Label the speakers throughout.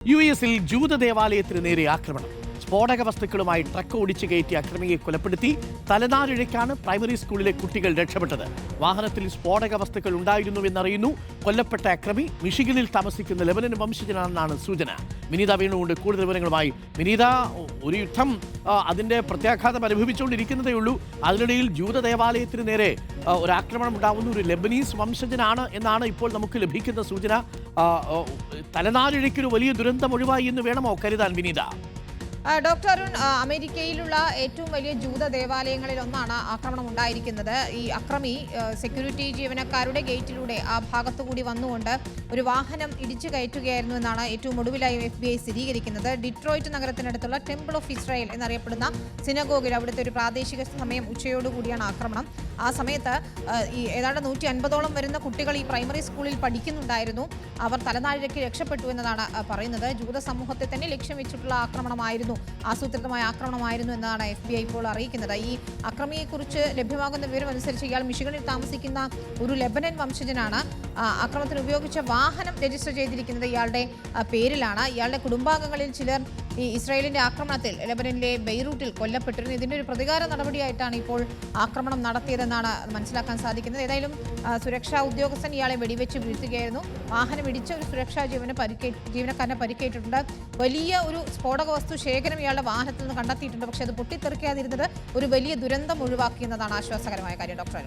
Speaker 1: യുഎസിൽ ജൂത ദേവാലയത്തിന് നേരെ ആക്രമണം. സ്ഫോടക വസ്തുക്കളുമായി ട്രക്ക് ഓടിച്ചു കയറ്റി അക്രമിയെ കൊലപ്പെടുത്തി. തലനാരിഴയ്ക്കാണ് പ്രൈമറി സ്കൂളിലെ കുട്ടികൾ രക്ഷപ്പെട്ടത്. വാഹനത്തിൽ സ്ഫോടക വസ്തുക്കൾ ഉണ്ടായിരുന്നുവെന്നറിയുന്നു. കൊല്ലപ്പെട്ട അക്രമി മിഷിഗനിൽ താമസിക്കുന്ന ലെബനൻ വംശജനാണെന്നാണ് സൂചന. വിനീത വീണുകൊണ്ട് കൂടുതൽ വിവരങ്ങളുമായി. വിനീത, ഒരു യുദ്ധം അതിന്റെ പ്രത്യാഘാതം അനുഭവിച്ചുകൊണ്ടിരിക്കുന്നതേ ഉള്ളൂ. അതിനിടയിൽ ജൂത ദേവാലയത്തിന് നേരെ ഒരു ആക്രമണം ഉണ്ടാവുന്ന ഒരു ലെബനീസ് വംശജനാണ് എന്നാണ് ഇപ്പോൾ നമുക്ക് ലഭിക്കുന്ന സൂചന. തലനാരിഴയ്ക്കൊരു വലിയ ദുരന്തം ഒഴിവായി എന്ന് വേണമോ കരുതാൻ വിനീത?
Speaker 2: ഡോക്ടർ അരുൺ, അമേരിക്കയിലുള്ള ഏറ്റവും വലിയ ജൂത ദേവാലയങ്ങളിൽ ഒന്നാണ് ആക്രമണം ഉണ്ടായിരിക്കുന്നത്. ഈ അക്രമി സെക്യൂരിറ്റി ജീവനക്കാരുടെ ഗേറ്റിലൂടെ ആ ഭാഗത്തുകൂടി വന്നുകൊണ്ട് ഒരു വാഹനം ഇടിച്ചു കയറ്റുകയായിരുന്നു എന്നാണ് ഏറ്റവും ഒടുവിലായി FBI സ്ഥിരീകരിക്കുന്നത്. ഡിട്രോയിറ്റ് നഗരത്തിനടുത്തുള്ള ടെമ്പിൾ ഓഫ് ഇസ്രായേൽ എന്നറിയപ്പെടുന്ന സിനഗോഗിൽ അവിടുത്തെ ഒരു പ്രാദേശിക സമയം ഉച്ചയോടുകൂടിയാണ് ആക്രമണം. ആ സമയത്ത് ഈ ഏതാണ്ട് 150ഓളം വരുന്ന കുട്ടികൾ ഈ പ്രൈമറി സ്കൂളിൽ പഠിക്കുന്നുണ്ടായിരുന്നു. അവർ തലനാരിഴയ്ക്ക് രക്ഷപ്പെട്ടു എന്നതാണ് പറയുന്നത്. ജൂത സമൂഹത്തെ തന്നെ ലക്ഷ്യം വെച്ചിട്ടുള്ള ആക്രമണമായിരുന്നു, ആസൂത്രിതമായ ആക്രമണമായിരുന്നു എന്നാണ് FBI ഇപ്പോൾ അറിയിക്കുന്നത്. ഈ അക്രമിയെക്കുറിച്ച് ലഭ്യമാകുന്ന വിവരം അനുസരിച്ച് ഇയാൾ മിഷിഗണിൽ താമസിക്കുന്ന ഒരു ലെബനൻ വംശജനാണ്. ആക്രമണത്തിന് ഉപയോഗിച്ച വാഹനം രജിസ്റ്റർ ചെയ്തിരിക്കുന്നത് ഇയാളുടെ പേരിലാണ്. ഇയാളുടെ കുടുംബാംഗങ്ങളിൽ ചിലർ ഈ ഇസ്രായേലിന്റെ ആക്രമണത്തിൽ ലെബനനിലെ ബെയ്റൂട്ടിൽ കൊല്ലപ്പെട്ടിരുന്നു. ഇതിന്റെ ഒരു പ്രതികാര നടപടിയായിട്ടാണ് ഇപ്പോൾ ആക്രമണം നടത്തിയതെന്നാണ് മനസ്സിലാക്കാൻ സാധിക്കുന്നത്. ഏതായാലും സുരക്ഷാ ഉദ്യോഗസ്ഥൻ ഇയാളെ വെടിവെച്ച് വീഴ്ത്തുകയായിരുന്നു. വാഹനം ഇടിച്ച ഒരു സുരക്ഷാ ജീവനക്കാരനെ പരിക്കേറ്റിട്ടുണ്ട്. വലിയ ഒരു സ്ഫോടക വസ്തു ശേഖരം ഇയാളുടെ വാഹനത്തിൽ നിന്ന് കണ്ടെത്തിയിട്ടുണ്ട്. പക്ഷേ അത് പൊട്ടിത്തെറിക്കാതിരുന്നത് ഒരു വലിയ ദുരന്തം ഒഴിവാക്കിയെന്നതാണ് ആശ്വാസകരമായ കാര്യം. Doctor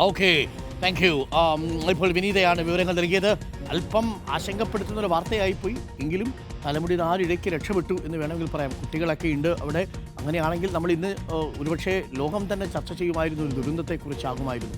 Speaker 1: okay, thank you. ഇപ്പോൾ വിനീതയാണ് വിവരങ്ങൾ നൽകിയത്. അല്പം ആശങ്കപ്പെടുത്തുന്ന ഒരു വാർത്തയായിപ്പോയി എങ്കിലും തലമുടി നാലിഴയ്ക്ക് രക്ഷപ്പെട്ടു എന്ന് വേണമെങ്കിൽ പറയാം. കുട്ടികളൊക്കെ ഉണ്ട് അവിടെ. അങ്ങനെയാണെങ്കിൽ നമ്മൾ ഇന്ന് ഒരുപക്ഷെ ലോകം തന്നെ ചർച്ച ചെയ്യുമായിരുന്നു, ഒരു ദുരന്തത്തെക്കുറിച്ചാകുമായിരുന്നു.